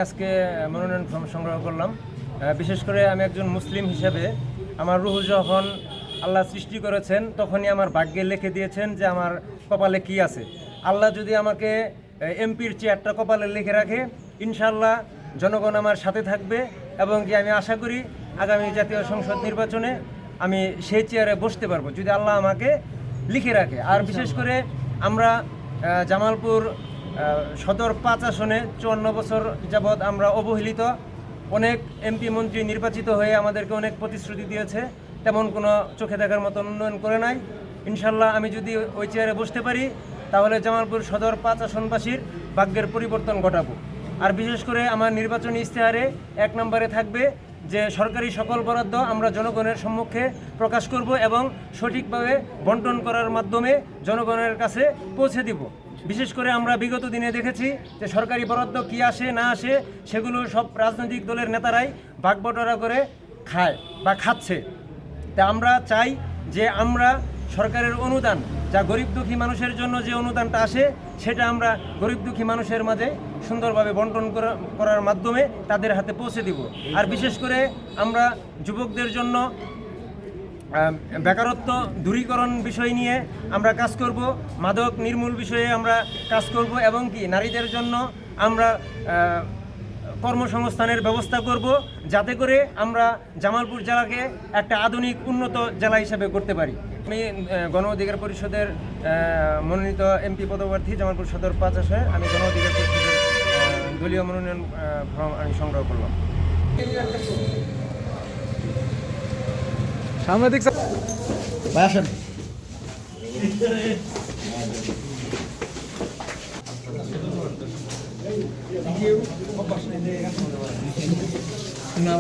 আজকে মনোনয়ন ফর্ম সংগ্রহ করলাম। বিশেষ করে আমি একজন মুসলিম হিসেবে আমার রুহ যখন আল্লাহ সৃষ্টি করেছেন তখনই আমার ভাগ্যে লিখে দিয়েছেন যে আমার কপালে কি আছে। আল্লাহ যদি আমাকে এমপির চেয়ারটা কপালে লিখে রাখে, ইনশাআল্লাহ জনগণ আমার সাথে থাকবে এবং কি আমি আশা করি আগামী জাতীয় সংসদ নির্বাচনে আমি সেই চেয়ারে বসতে পারবো যদি আল্লাহ আমাকে লিখে রাখে। আর বিশেষ করে আমরা জামালপুর সদর 5 আসনে 54 বছর যাবৎ আমরা অবহেলিত। অনেক এমপি মন্ত্রী নির্বাচিত হয়ে আমাদেরকে অনেক প্রতিশ্রুতি দিয়েছে, তেমন কোনো চোখে দেখার মতো উন্নয়ন করে নাই। ইনশাল্লাহ আমি যদি ওই চেয়ারে বসতে পারি তাহলে জামালপুর সদর 5 আসনবাসীর ভাগ্যের পরিবর্তন ঘটাবো। আর বিশেষ করে আমার নির্বাচনী ইশতেহারে 1 নম্বরে থাকবে যে সরকারি সকল বরাদ্দ আমরা জনগণের সম্মুখে প্রকাশ করব এবং সঠিকভাবে বন্টন করার মাধ্যমে জনগণের কাছে পৌঁছে দিব। বিশেষ করে আমরা বিগত দিনে দেখেছি যে সরকারি বরাদ্দ কি আসে না আসে সেগুলো সব রাজনৈতিক দলের নেতারাই ভাগবটোয়ারা করে খায় বা খাচ্ছে। তা আমরা চাই যে আমরা সরকারের অনুদান, যা গরিব দুঃখী মানুষের জন্য যে অনুদানটা আসে সেটা আমরা গরিব দুঃখী মানুষের মাঝে সুন্দরভাবে বন্টন করার মাধ্যমে তাদের হাতে পৌঁছে দিব। আর বিশেষ করে আমরা যুবকদের জন্য বেকারত্ব দূরীকরণ বিষয় নিয়ে আমরা কাজ করব, মাদক নির্মূল বিষয়ে আমরা কাজ করব এবং কি নারীদের জন্য আমরা কর্মসংস্থানের ব্যবস্থা করব, যাতে করে আমরা জামালপুর জেলাকে একটা আধুনিক উন্নত জেলা হিসেবে করতে পারি। আমি গণ অধিকার পরিষদের মনোনীত এমপি পদপ্রার্থী জামালপুর সদর 5 আসনে আমি গণ অধিকার পরিষদের দলীয় মনোনয়ন ফর্ম আমি সংগ্রহ করলাম। সাংবাদিক ভাই আসেন। না